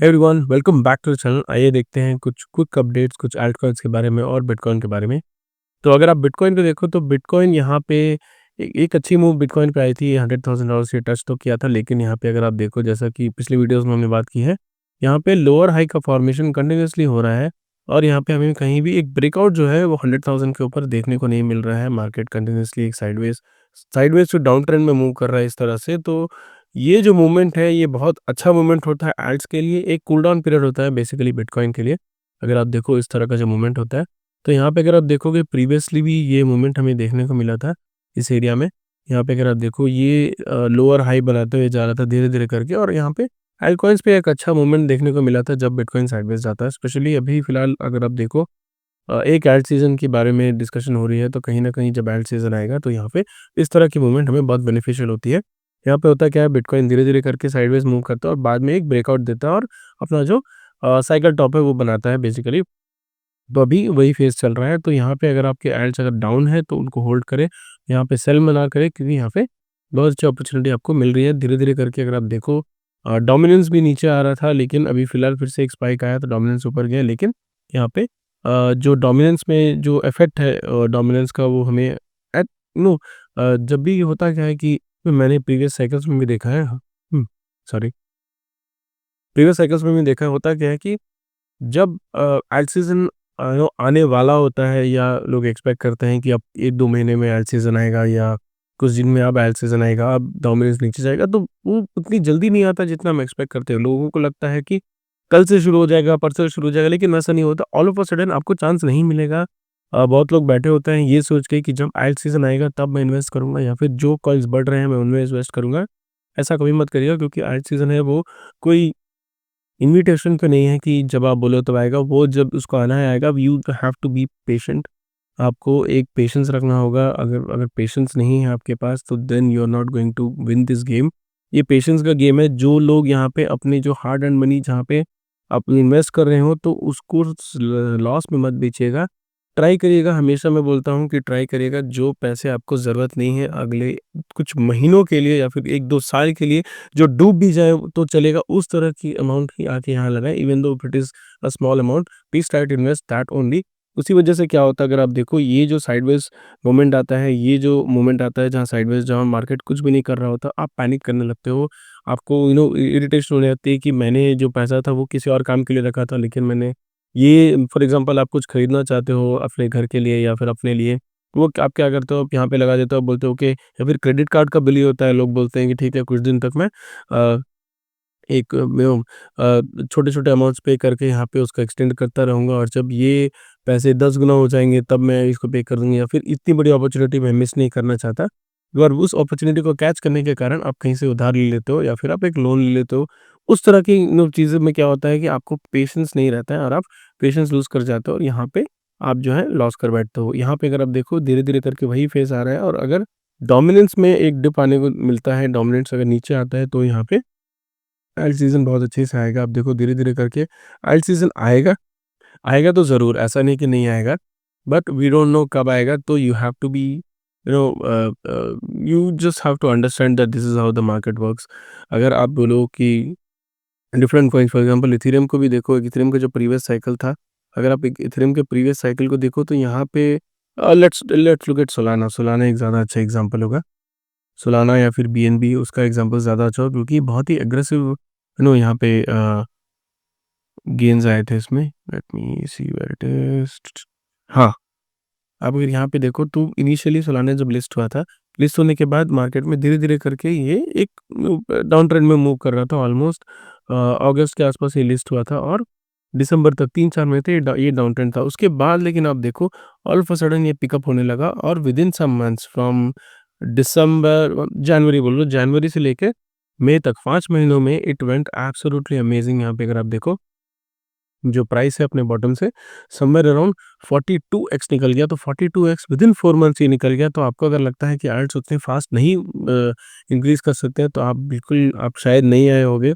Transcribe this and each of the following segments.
Everyone welcome back to the channel. आइए देखते हैं कुछ क्विक अपडेट्स कुछ अल्ट कॉइन्स के बारे में और बिटकॉइन के बारे में। तो अगर आप बिटकॉइन को देखो तो बिटकॉइन यहाँ पे एक अच्छी मूव बिटकॉइन पे आई थी। $100,000 से टच तो किया था, लेकिन यहाँ पे अगर आप देखो जैसा कि पिछली वीडियोस में हमने बात की है, यहाँ पे लोअर हाई का फॉर्मेशन कंटिन्यूसली हो रहा है और यहाँ पे हमें कहीं भी एक ब्रेकआउट जो है वो 100,000 के ऊपर देखने को नहीं मिल रहा है। मार्केट कंटिन्यूसली एक sideways sideways to down trend में मूव कर रहा है इस तरह से। तो ये जो मूवमेंट है ये बहुत अच्छा मूवमेंट होता है एल्ट्स के लिए। एक कूल डाउन पीरियड होता है बेसिकली बिटकॉइन के लिए। अगर आप देखो इस तरह का जो मूवमेंट होता है, तो यहाँ पे अगर आप देखोगे प्रीवियसली भी ये मूवमेंट हमें देखने को मिला था इस एरिया में। यहाँ पे अगर आप देखो ये लोअर हाई बनाते हुए जा रहा था धीरे-धीरे करके, और यहाँ पे अल्टकॉइन्स पे एक अच्छा मूवमेंट देखने को मिला था जब बिटकॉइन साइडवेज जाता है। स्पेशली अभी फिलहाल अगर आप देखो एक एल्ट सीज़न के बारे में डिस्कशन हो रही है, तो कहीं न कहीं जब एल्ट सीज़न आएगा तो यहाँ पे इस तरह की मूवमेंट हमें बहुत बेनिफिशियल होती है। यहाँ पे होता क्या है, बिटकॉइन धीरे-धीरे करके साइडवेज मूव करता है और बाद में एक ब्रेकआउट देता है और अपना जो साइकिल टॉप है वो बनाता है बेसिकली। तो अभी वही फेज़ चल रहा है। तो यहाँ पे अगर आपके एल्ट्स अगर डाउन है तो उनको होल्ड करें, यहाँ पे सेल में ना करें, क्योंकि यहाँ पे बहुत अच्छी अपॉर्च्युनिटी आपको मिल रही है। धीरे-धीरे करके अगर आप देखो डोमिनेंस भी नीचे आ रहा था, लेकिन अभी फिलहाल फिर से एक स्पाइक आया तो डोमिनेंस ऊपर गया। लेकिन यहाँ पे जो डोमिनेंस में जो इफ़ेक्ट है डोमिनेंस का, वो हमें एट नो जब भी होता क्या है कि मैंने प्रीवियस साइकिल्स में भी देखा है। सॉरी, प्रीवियस साइकिल्स में भी देखा है, होता क्या है कि जब एल्ट सीज़न आने वाला होता है या लोग एक्सपेक्ट करते हैं कि अब 1-2 महीने में एल्ट सीज़न आएगा या कुछ दिन में अब एल्ट सीज़न आएगा, अब डोमिनेंस नीचे जाएगा, तो वो उतनी जल्दी नहीं आता जितना हम एक्सपेक्ट करते हैं। लोगों को लगता है कि कल से शुरू हो जाएगा, परसों से शुरू हो जाएगा, लेकिन वैसा नहीं होता। ऑल ऑफ अ सडन आपको चांस नहीं मिलेगा। बहुत लोग बैठे होते हैं ये सोच के कि जब एल्ट सीज़न आएगा तब मैं इन्वेस्ट करूँगा या फिर जो कॉइन्स बढ़ रहे हैं मैं उनमें इन्वेस्ट करूँगा। ऐसा कभी मत करिएगा, क्योंकि एल्ट सीज़न है वो कोई इन्विटेशन तो नहीं है कि जब आप बोलो तब आएगा। वो जब उसको आना है आएगा। You have to be patient. आपको एक पेशेंस रखना होगा। अगर अगर पेशेंस नहीं है आपके पास तो then you are not going to win this game. ये पेशेंस का गेम है। जो लोग यहाँ पे अपने जो हार्ड अर्न्ड मनी जहाँ पे आप इन्वेस्ट कर रहे हो तो उसको लॉस में मत बेचिएगा। ट्राई करिएगा, हमेशा मैं बोलता हूँ कि ट्राई करिएगा। जो पैसे आपको ज़रूरत नहीं है अगले कुछ महीनों के लिए या फिर 1-2 साल के लिए, जो डूब भी जाए तो चलेगा, उस तरह की अमाउंट ही आके यहाँ लगाएँ। Even though if it is a small amount, please try to invest that only. उसी वजह से क्या होता है, अगर आप देखो ये जो साइडवेज़ मोमेंट आता है, ये जो मोमेंट आता है जहाँ साइडवेज़ जहाँ मार्केट कुछ भी नहीं कर रहा होता, आप पैनिक करने लगते हो। आपको इरिटेशन होने लगती है कि मैंने जो पैसा था वो किसी और काम के लिए रखा था, लेकिन मैंने ये फॉर एग्ज़ाम्पल आप कुछ खरीदना चाहते हो अपने घर के लिए या फिर अपने लिए, वो आप क्या करते हो, आप यहाँ पे लगा देते हो, बोलते हो कि या फिर क्रेडिट कार्ड का बिल ही होता है। लोग बोलते हैं कि ठीक है कुछ दिन तक मैं अ, एक छोटे-छोटे अमाउंट्स पे करके यहाँ पे उसका एक्सटेंड करता रहूँगा, और जब ये पैसे 10 गुना हो जाएँगे तब मैं इसको पे कर दूँगी, या फिर इतनी बड़ी अपॉर्च्युनिटी मैं मिस नहीं करना चाहता। और उस अपॉर्च्युनिटी को कैच करने के कारण आप कहीं से उधार ले लेते हो या फिर आप एक लोन ले लेते हो। उस तरह की चीज़ों में क्या होता है कि आपको पेशेंस नहीं रहता है और आप पेशेंस लूज़ कर जाते हो, और यहाँ पे आप जो है लॉस कर बैठते हो। यहाँ पे अगर आप देखो धीरे-धीरे करके वही फेज़ आ रहा है, और अगर डोमिनेंस में एक डिप आने को मिलता है, डोमिनेंस अगर नीचे आता है तो यहाँ पे एल्ट सीज़न बहुत अच्छे से आएगा। आप देखो धीरे-धीरे करके एल्ट सीज़न आएगा, आएगा तो ज़रूर, ऐसा नहीं कि नहीं आएगा, बट वी डोंट नो कब आएगा। तो you have to be you just have to understand that this is how the market works. अगर आप बोलो कि different coins for example Ethereum को भी देखो, इथेरियम का जो प्रीवियस साइकिल था, अगर आप एक इथेरियम के प्रीवियस साइकिल को देखो तो यहाँ पे let's let's look at Solana. Solana एक ज़्यादा अच्छा एग्ज़ाम्पल होगा। सोलाना या फिर बीएनबी, उसका एग्ज़ाम्पल ज़्यादा अच्छा होगा, क्योंकि बहुत ही एग्रेसिव यहाँ पे गेन्स आए थे इसमें। Let me see where it is. हाँ, आप अगर यहाँ पे देखो तो इनिशियली सोलाना जब लिस्ट हुआ था, लिस्ट होने के बाद मार्केट में धीरे-धीरे करके ये एक डाउन ट्रेंड में मूव कर रहा था। ऑलमोस्ट अगस्त के आस-पास ये लिस्ट हुआ था और दिसंबर तक 3-4 महीने थे ये डाउन ट्रेंड था। उसके बाद लेकिन आप देखो ऑल ऑफ अ सडन ये पिकअप होने लगा, और within some months from December जनवरी बोल लो, जनवरी से लेके मई तक 5 महीनों में इट वेंट एब्सोल्यूटली अमेजिंग। यहाँ पे अगर आप देखो जो प्राइस है अपने बॉटम से समवेयर अराउंड 42x निकल गया। तो 42x विदिन 4 मंथ्स ये निकल गया। तो आपको अगर लगता है कि अल्ट्स उतने फास्ट नहीं इंक्रीज़ कर सकते हैं, तो आप बिल्कुल आप शायद नहीं आए होंगे।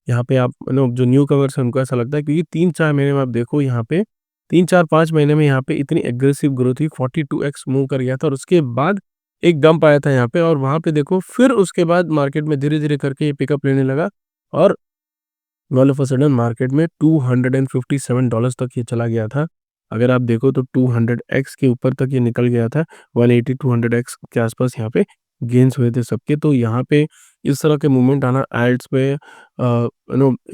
यहाँ पे आप जो न्यू कमर्स हैं उनको ऐसा लगता है, क्योंकि 3-4 महीने में आप देखो यहाँ पे 3-4-5 महीने में यहाँ पे इतनी एग्रेसिव ग्रोथ हुई, 42x मूव कर गया था, और उसके बाद एक डंप आया था यहाँ पे, और वहाँ पे देखो फिर उसके बाद मार्केट में धीरे-धीरे करके ये पिकअप लेने लगा। और all of a sudden market में $257 तक ये चला गया था। अगर आप देखो तो 200x के ऊपर तक ये निकल गया था। 180 200x के आसपास यहाँ पे गेन्स हुए थे सबके। तो यहाँ पे इस तरह के मूवमेंट आना एल्ट्स पे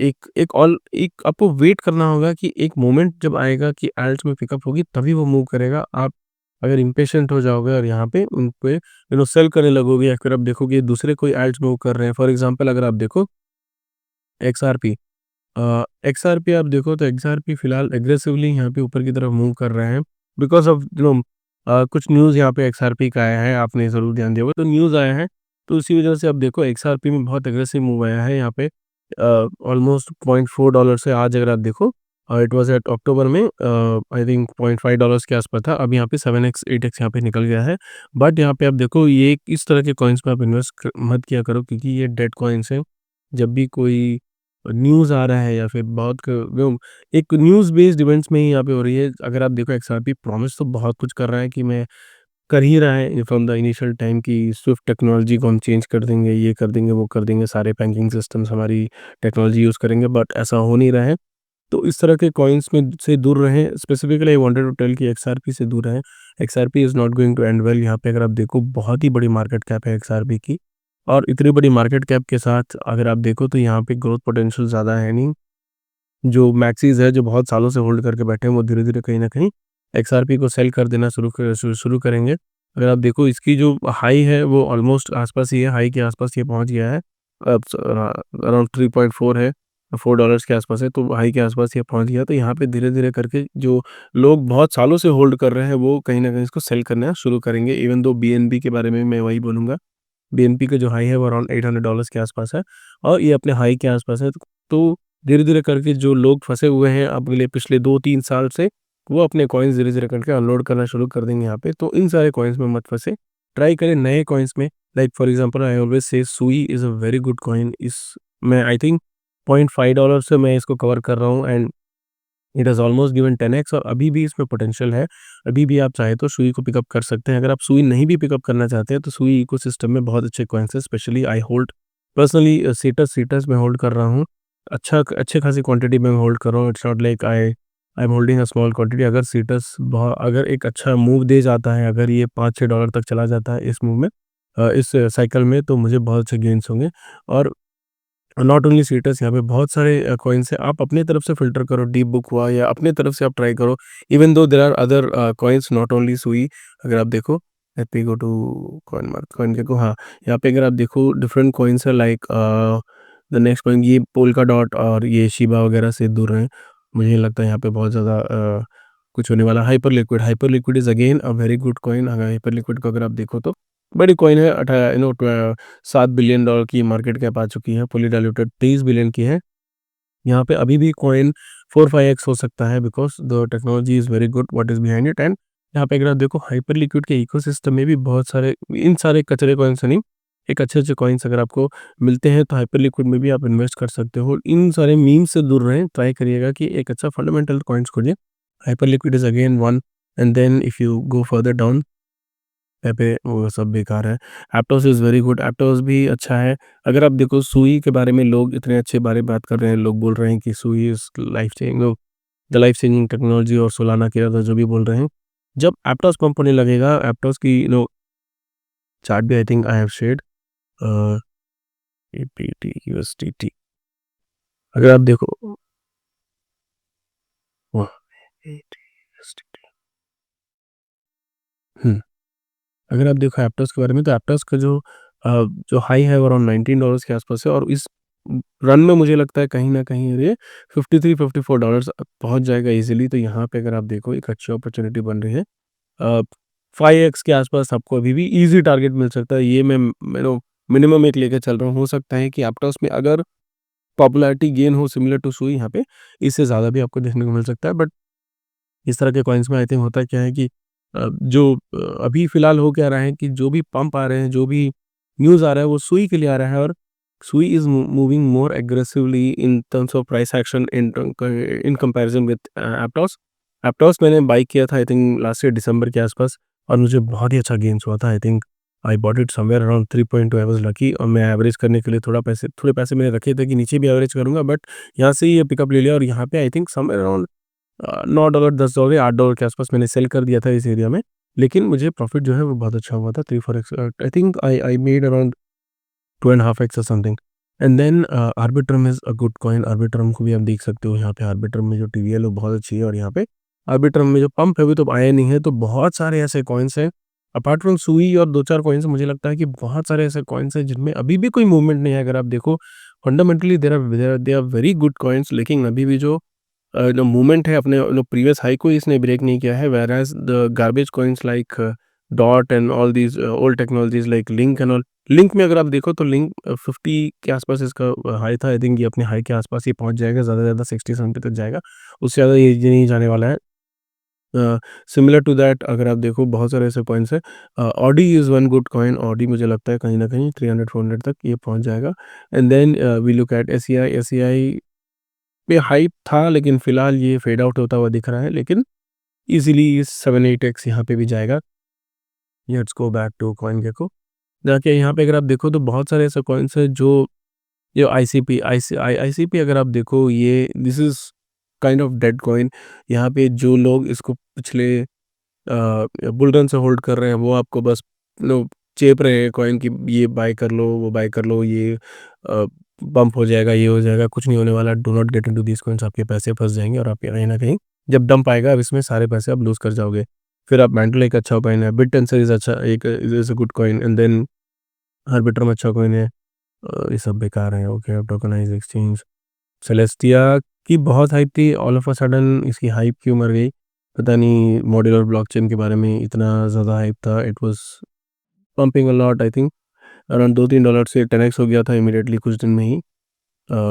एक एक ऑल एक आपको वेट करना होगा कि एक मोमेंट जब आएगा कि एल्ट्स में पिकअप होगी तभी वो मूव करेगा। आप अगर इम्पेशेंट हो जाओगे और यहाँ पे उन पे सेल करने लगोगे या फिर आप देखोगे दूसरे कोई एल्ट्स मूव कर रहे हैं। फॉर एग्ज़ाम्पल अगर आप देखो एक्सआरपी एक्सआरपी आप देखो तो एक्सआरपी फिलहाल एग्रेसिवली यहाँ पे ऊपर की तरफ मूव कर रहे हैं बिकॉज़ ऑफ कुछ न्यूज़ यहाँ पे एक्सआरपी का आया है, आपने ज़रूर ध्यान दिया होगा। तो न्यूज़ आया है, तो उसी वजह से अब देखो एक्सआरपी में बहुत एग्रेसिव मूव आया है यहाँ पे ऑलमोस्ट $0.4 से आज अगर आप देखो इट वाज़ एट अक्टूबर में आई थिंक $0.5 के आसपास था। अब यहाँ पे 7x 8x यहाँ पे निकल गया है। बट यहाँ पे आप देखो ये इस तरह के कॉइन्स में आप इन्वेस्ट मत किया करो क्योंकि ये डेड कॉइन्स हैं। जब भी कोई न्यूज़ आ रहा है या फिर बहुत क वो एक न्यूज़ बेस्ड इवेंट्स में ही यहाँ पे हो रही है। अगर आप देखो एक्सआरपी प्रॉमिस तो बहुत कुछ कर रहा है कि मैं कर ही रहा है फ्रॉम द इनिशियल टाइम कि स्विफ्ट टेक्नोलॉजी को हम चेंज कर देंगे, ये कर देंगे, वो कर देंगे, सारे बैंकिंग सिस्टम्स हमारी टेक्नोलॉजी यूज़ करेंगे, बट ऐसा हो नहीं रहा है। तो इस तरह के कॉइन्स में से दूर रहें। Specifically I wanted to tell कि एक्सआरपी से दूर रहें। XRP is not going to end well. यहाँ पे अगर आप देखो बहुत ही बड़ी मार्केट कैप है एक्सआरपी की और इतनी बड़ी मार्केट कैप के साथ अगर आप देखो तो यहाँ पे ग्रोथ पोटेंशियल ज़्यादा है नहीं। जो मैक्सीज़ है, जो बहुत सालों से होल्ड करके बैठे हैं, वो धीरे-धीरे कहीं न कहीं एक्सआरपी को सेल कर देना शुरू करेंगे। अगर आप देखो इसकी जो हाई है, वो ऑलमोस्ट आस-पास ही है, हाई के आस-पास ये पहुँच गया है। अब अराउंड 3.4 है, $4 के आस-पास है, तो हाई के आस-पास ये पहुँच गया। तो यहाँ पे धीरे-धीरे करके जो लोग बहुत सालों से होल्ड कर रहे हैं, वो कहीं न कहीं इसको सेल करना शुरू करेंगे। इवन दो बीएनबी के बारे में मैं वही बोलूँगा। बीएनपी का जो हाई है वो अराउंड $800 के आसपास है और ये अपने हाई के आसपास है। तो धीरे-धीरे करके जो लोग फँसे हुए हैं अगले पिछले 2-3 साल से, वो अपने कॉइन्स धीरे-धीरे करके अनलोड करना शुरू कर देंगे यहाँ पे। तो इन सारे कॉइन्स में मत फँसे। ट्राई करें नए कॉइन्स में। Like for example I always से सुई is a very good coin. इस मैं आई थिंक $0.5 से मैं इसको कवर कर रहा हूँ and it has almost given 10x और अभी भी इसमें पोटेंशियल है। अभी भी आप चाहें तो सुई को पिकअप कर सकते हैं। अगर आप सुई नहीं भी पिकअप करना चाहते हैं तो सुई इकोसिस्टम में बहुत अच्छे कॉइन्स हैं। Specially I hold personally seats मैं होल्ड कर रहा हूँ। अच्छे खासी क्वांटिटी में होल्ड कर रहा हूँ। It's not like I am holding a small quantity. अगर सीटस अगर एक अच्छा मूव दे जाता है, अगर ये $5-6 तक चला जाता है इस मूव में इस साइकिल में तो मुझे बहुत अच्छे गेन्स होंगे और नॉट ओनली सीटर्स यहाँ पे बहुत सारे कॉइन्स हैं। आप अपने तरफ से फ़िल्टर करो, डीप बुक हुआ या अपने तरफ से आप ट्राई करो। Even though there are other coins not only Sui. अगर आप देखो let me go to CoinGecko हाँ, यहाँ पे अगर आप देखो डिफरेंट कॉइन्स है लाइक द नेक्स्ट कॉइन ये पोल्का डॉट और ये शिबा वगैरह से दूर रहें। मुझे नहीं लगता यहाँ पे बहुत ज़्यादा कुछ होने वाला। Hyper liquid is again a very good coin. अगर हाइपर लिक्विड को अगर आप देखो तो बड़ी कॉइन है $7 बिलियन की मार्केट कैप आ चुकी है, फुली डाइल्यूटेड 23 बिलियन की है। यहाँ पे अभी भी कॉइन 4-5x हो सकता है because the technology is very good what is behind it and यहाँ पे अगर आप देखो हाइपर लिक्विड के इकोसिस्टम में भी बहुत सारे इन सारे कचरे कॉइन से नहीं, एक अच्छे-अच्छे कॉइन्स अगर आपको मिलते हैं तो हाइपर लिक्विड में भी आप इन्वेस्ट कर सकते हो। इन सारे मीम्स से दूर रहें, ट्राई करिएगा कि एक अच्छा फंडामेंटल कॉइन्स खोजें। Hyperliquid is again one and then if you go further down पे वो सब बेकार है। Aptos is very good, Aptos भी अच्छा है। अगर आप देखो सुई के बारे में लोग इतने अच्छे बारे बात कर रहे हैं, लोग बोल रहे हैं कि सुई is the life changing technology और सोलाना की तरह जो भी बोल रहे हैं। जब एप्टोस पंप होने लगेगा, एप्टोस की चार्ट भी आई think I have shared a, APT USDT अगर आप देखो वाह! एटी यूएसडीटी हुँ। अगर आप देखो एप्टस के बारे में तो एप्टस का जो हाई है वो अराउंड $19 के आसपास है और इस रन में मुझे लगता है कहीं न कहीं ये $53-54 पहुँच जाएगा ईज़िली। तो यहाँ पे अगर आप देखो एक अच्छी अपॉर्च्युनिटी बन रही है। अ, 5x के आसपास आपको अभी भी ईज़ी टारगेट मिल सकता है। ये मैं मिनिमम एक लेके चल रहा हूँ। हो सकता है कि एप्टस में अगर पॉपुलैरिटी गेन हो सिमिलर टू सुई यहाँ पे, इससे ज़्यादा भी आपको देखने को मिल सकता है बट इस तरह के कॉइन्स में आई थिंक होता क्या है कि अभी फ़िलहाल हो क्या रहा है कि जो भी पंप आ रहे हैं, जो भी न्यूज़ आ रहा है, वो सुई के लिए आ रहा है और Sui is moving more aggressively in terms of price action in comparison with Aptos. Aptos मैंने बाय किया था I think last year December के आसपास और मुझे बहुत ही अच्छा गेन्स हुआ था I think I bought it somewhere around 3.2। I was lucky और मैं एवरेज करने के लिए थोड़े पैसे मैंने रखे थे कि नीचे भी एवरेज करूँगा, बट यहाँ से ही ये पिकअप ले लिया और यहाँ पे आई थिंक समवेयर अराउंड $9 $10 $8 के आसपास मैंने सेल कर दिया था इस एरिया में। लेकिन मुझे प्रॉफ़िट जो है वो बहुत अच्छा हुआ था, 3-4x। I think I made around 2.5x और something. And then Arbitrum is a good coin. Arbitrum को भी आप देख सकते हो यहाँ पे। आर्बिट्रम में जो टीवीएल है वो बहुत अच्छी है और यहाँ पे आर्बिट्रम में जो पंप है वो तो आया नहीं है। तो बहुत सारे ऐसे कॉइन्स हैं अपार्ट फ्रॉम सुई और 2-4 कॉइन्स, मुझे लगता है कि बहुत सारे ऐसे कॉइन्स हैं जिनमें अभी भी कोई मूवमेंट नहीं है। अगर आप देखो fundamentally they are very good coins, लेकिन अभी भी जो मूवमेंट है अपने जो प्रीवियस हाई को इसने ब्रेक नहीं किया है। Whereas the garbage coins like dot and all these old technologies like link and all. Link में अगर आप देखो तो लिंक 50 के आसपास इसका हाई था। आई थिंक ये अपने हाई के आसपास ही पहुँच जाएगा, ज़्यादा से ज़्यादा 60-70 तक जाएगा, उससे ज़्यादा ये नहीं जाने वाला है। सिमिलर टू दैट अगर आप देखो बहुत सारे ऐसे कॉइन्स हैं। Audi is one good coin. Audi मुझे लगता है कहीं न कहीं 300-400 तक ये पहुँच जाएगा। And then we look at SEI. SEI पे हाइप था लेकिन फ़िलहाल ये फेड आउट होता हुआ दिख रहा है, लेकिन ईज़िली 7-8x यहाँ पे भी जाएगा। Let's go back to CoinGecko. देखिए यहाँ पे अगर आप देखो तो बहुत सारे ऐसे कॉइन्स हैं जो ये आईसीपी अगर आप देखो ये this is kind of dead coin. यहाँ पे जो लोग इसको पिछले बुल रन से होल्ड कर रहे हैं वो आपको बस नो चेप रहे हैं कॉइन की, ये बाय कर लो, वो बाय कर लो, ये बम्प हो जाएगा, ये हो जाएगा, कुछ नहीं होने वाला। Do not get into these coins. आपके पैसे फँस जाएँगे और आप कहीं न कहीं जब डंप आएगा अब इसमें सारे पैसे आप लूज़ कर जाओगे। फिर आप मेंटल एक अच्छा कॉइन है, बिटटेंसर इज़ अच्छा एक is a good coin and then Arbitrum अच्छा कॉइन है। ये सब बेकार हैं। Okay, tokenised exchange. सेलेस्टिया की बहुत हाइप थी, ऑल ऑफ अ सडन इसकी हाइप क्यों मर गई? पता नहीं, मॉड्यूलर ब्लॉकचेन के बारे में इतना ज़्यादा हाइप था, it was pumping a lot. I think around $2-3 से 10x हो गया था इमीडिएटली कुछ दिन में ही।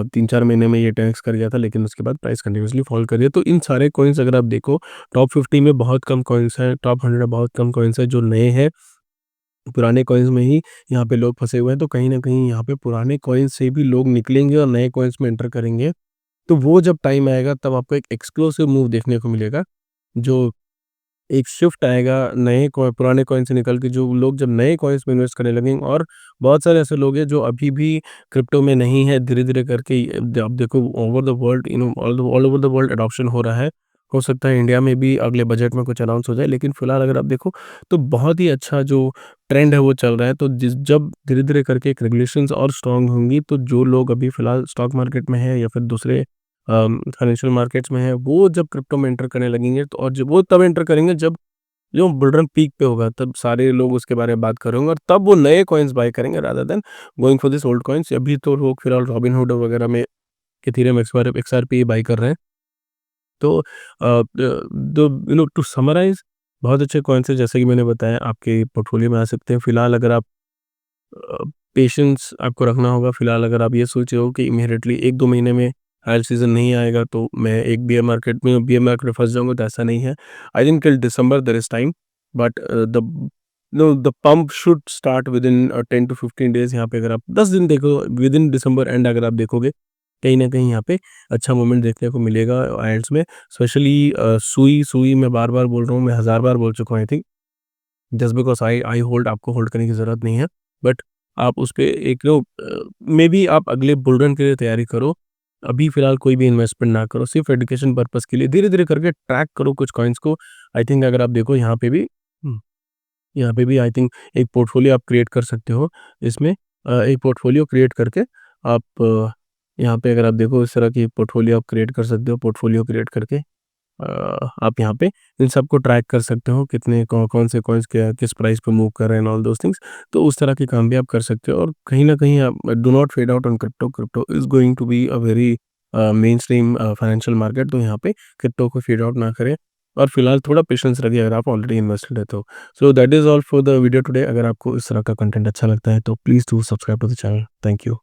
3-4 महीने में ये 10x कर गया था, लेकिन उसके बाद प्राइस कंटिन्यूअसली फॉल कर रही है। तो इन सारे कॉइन्स अगर आप देखो टॉप 50 में बहुत कम कॉइन्स हैं, टॉप 100 में बहुत कम कॉइन्स हैं जो नए हैं। पुराने कॉइन्स में ही यहाँ पे लोग फँसे हुए हैं, तो कहीं न कहीं यहाँ पे पुराने कॉइन्स से भी लोग निकलेंगे और नए कॉइन्स में एंटर करेंगे। तो वो जब टाइम आएगा तब आपको एक एक्सप्लोसिव मूव देखने को मिलेगा, जो एक शिफ्ट आएगा नए पुराने कॉइन से निकल के जो लोग जब नए कॉइन्स में इन्वेस्ट करने लगेंगे। और बहुत सारे ऐसे लोग हैं जो अभी भी क्रिप्टो में नहीं है, धीरे-धीरे करके अब देखो over the world all over the world adoption हो रहा है। हो सकता है इंडिया में भी अगले बजट में कुछ अनाउंस हो जाए, लेकिन फिलहाल अगर आप देखो तो बहुत ही अच्छा जो ट्रेंड है वो चल रहा है। तो जब धीरे-धीरे करके एक रेगुलेशंस और स्ट्रॉन्ग होंगी तो जो लोग अभी फिलहाल स्टॉक मार्केट में है या फिर दूसरे फाइनेंशियल मार्केट्स में है, वो जब क्रिप्टो में एंटर करने लगेंगे तो और जब वो तब एंटर करेंगे जब जो बुल रन पीक पे होगा, तब सारे लोग उसके बारे में बात कर रहे होंगे और तब वो नए कॉइन्स बाय करेंगे rather than going for this old coins. अभी तो लोग फिलहाल रॉबिनहुड वगैरह में इथेरियम एक्सआरपी बाय कर रहे हैं। तो टू समराइज़ बहुत अच्छे कॉइन्स हैं, जैसे कि मैंने बताया आपके पोर्टफोलियो में आ सकते हैं। फिलहाल अगर आप पेशेंस आपको रखना होगा। फिलहाल अगर आप ये सोच रहे हो कि इमीडिएटली 1-2 महीने में हायर सीज़न नहीं आएगा तो मैं एक बियर मार्केट में फँस जाऊँगा, तो ऐसा नहीं है। I think till December there is time, but the pump should start within 10 to 15 days. यहाँ पे अगर आप 10 दिन देखो विदिन दिसंबर एंड अगर आप देखोगे, कहीं न कहीं यहाँ पे अच्छा मूवमेंट देखने को मिलेगा एल्ट्स में। स्पेशली सुई मैं बार-बार बोल रहा हूँ, मैं हज़ार बार बोल चुका हूँ I think. Just because I hold, आपको होल्ड करने की ज़रूरत नहीं है। बट आप उसपे एक मेबी आप अगले बुल रन के लिए तैयारी करो। अभी फ़िलहाल कोई भी इन्वेस्टमेंट ना करो, सिर्फ़ एजुकेशन पर्पज़ के लिए धीरे-धीरे करके ट्रैक करो कुछ कॉइन्स को। आई थिंक अगर आप देखो यहाँ पे भी आई थिंक एक पोर्टफ़ोलियो आप क्रिएट कर सकते हो इसमें। एक पोर्टफ़ोलियो क्रिएट करके आप यहाँ पे अगर आप देखो इस तरह की पोर्टफ़ोलियो आप क्रिएट कर सकते हो। पोर्टफ़ोलियो क्रिएट करके आप यहाँ पे इन सबको ट्रैक कर सकते हो, कितने कौन से कॉइन्स क्या किस प्राइस पे मूव कर रहे हैं एंड ऑल दोज़ थिंग्स। तो उस तरह के काम भी आप कर सकते हो और कहीं न कहीं आप do not fade out on crypto. Crypto is going to be a very mainstream financial market, तो यहाँ पे क्रिप्टो को फेड आउट ना करें और फिलहाल थोड़ा पेशेंस रखिए अगर आप ऑलरेडी इन्वेस्टेड है तो। So that is all for the video today. अगर आपको इस तरह का कंटेंट अच्छा लगता है तो please do subscribe to the channel. Thank you.